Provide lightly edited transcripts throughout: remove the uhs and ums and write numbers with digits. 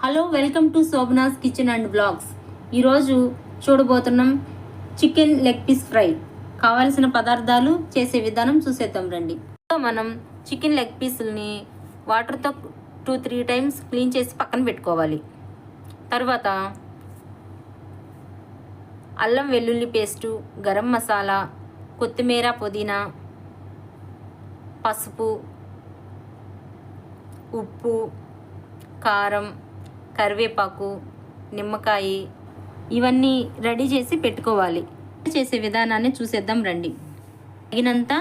Hello, welcome to Shobhana's kitchen and blogs. ఈరోజు చూడబోతున్నాం chicken leg piece fry. కావాల్సిన పదార్థాలు, చేసే విధానం చూసేద్దాం రండి. మనం చికెన్ లెగ్ పీసుల్ని వాటర్తో 2-3 టైమ్స్ క్లీన్ చేసి పక్కన పెట్టుకోవాలి. తర్వాత అల్లం వెల్లుల్లి పేస్టు, గరం మసాలా, కొత్తిమీర, పుదీనా, పసుపు, ఉప్పు, కారం, కరివేపాకు, నిమ్మకాయ ఇవన్నీ రెడీ చేసి పెట్టుకోవాలి. చేసే విధానాన్ని చూసేద్దాం రండి. తగినంత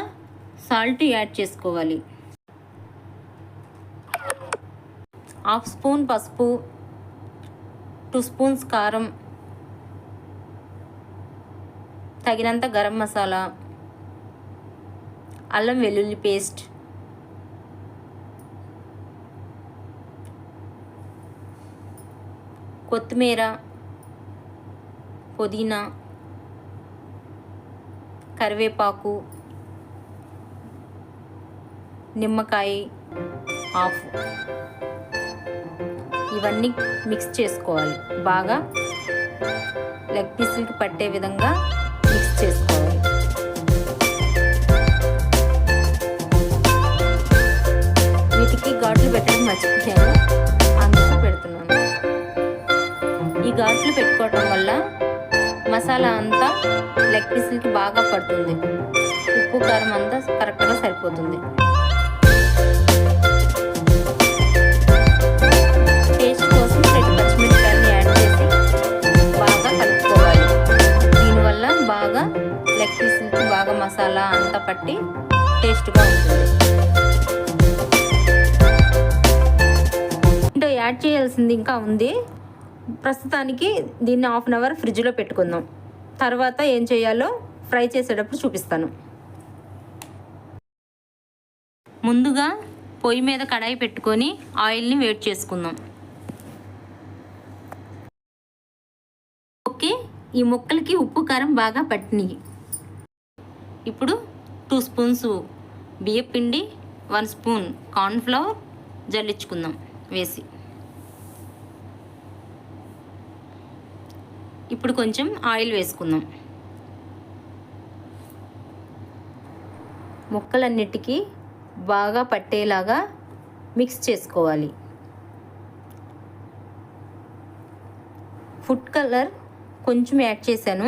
సాల్ట్ యాడ్ చేసుకోవాలి. 1/2 స్పూన్ పసుపు, 2 స్పూన్స్ కారం, తగినంత గరం మసాలా, అల్లం వెల్లుల్లి పేస్ట్, కొత్తిమీర, పుదీనా, కరివేపాకు, నిమ్మకాయ హాఫ్ ఇవన్నీ మిక్స్ చేసుకోవాలి. బాగా లెగ్ పీసులకి పట్టే విధంగా మిక్స్ చేసుకోవాలి. వీటికి ఘాట్లు పెట్టడం మర్చిపోయాను, అందుకు పెడుతున్నాను. ఈ ఘాట్లు పెట్టుకోవటం వల్ల మసాలా అంతా లెగ్ పీసులకి బాగా పడుతుంది. ఉప్పు కారం అంతా కరెక్ట్గా సరిపోతుంది. టేస్ట్ కోసం 2 పచ్చిమిరపకాయలు యాడ్ చేసి బాగా కలుపుకోవాలి. దీనివల్ల బాగా లెగ్ పీసులకి బాగా మసాలా అంతా పట్టి టేస్ట్గా ఉంటుంది. ఇంట్లో యాడ్ చేయాల్సింది ఇంకా ఉంది. ప్రస్తుతానికి దీన్ని 1/2 అవర్ ఫ్రిడ్జ్లో పెట్టుకుందాం. తర్వాత ఏం చేయాలో ఫ్రై చేసేటప్పుడు చూపిస్తాను. ముందుగా పొయ్యి మీద కడాయి పెట్టుకొని ఆయిల్ని వేడి చేసుకుందాం. ఓకే, ఈ ముక్కలకి ఉప్పు కారం బాగా పట్టినాయి. ఇప్పుడు 2 స్పూన్స్ బియ్యపిండి, 1 స్పూన్ కార్న్ఫ్లవర్ జల్లించుకుందాం వేసి. ఇప్పుడు కొంచెం ఆయిల్ వేసుకుందాం. ముక్కలన్నిటికీ బాగా పట్టేలాగా మిక్స్ చేసుకోవాలి. ఫుడ్ కలర్ కొంచెం యాడ్ చేశాను,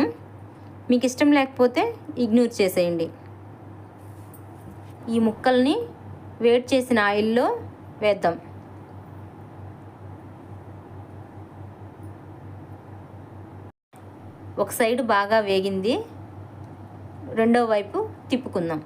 మీకు ఇష్టం లేకపోతే ఇగ్నోర్ చేసేయండి. ఈ ముక్కల్ని వేడి చేసిన ఆయిల్లో వేద్దాం. ఒక సైడ్ బాగా వేగింది, రెండో వైపు తిప్పుకుందాం.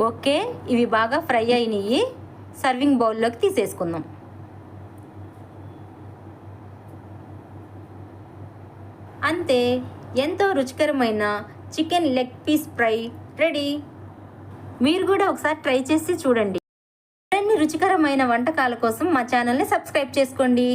ఓకే, ఇవి బాగా ఫ్రై అయినాయి. సర్వింగ్ బౌల్లోకి తీసేసుకుందాం. అంతే, ఎంతో రుచికరమైన chicken leg piece fry ready. మీరు కూడా ఒకసారి ట్రై చేసి చూడండి. మరిన్ని రుచికరమైన వంటకాల కోసం మా ఛానల్ని సబ్స్క్రైబ్ చేసుకోండి.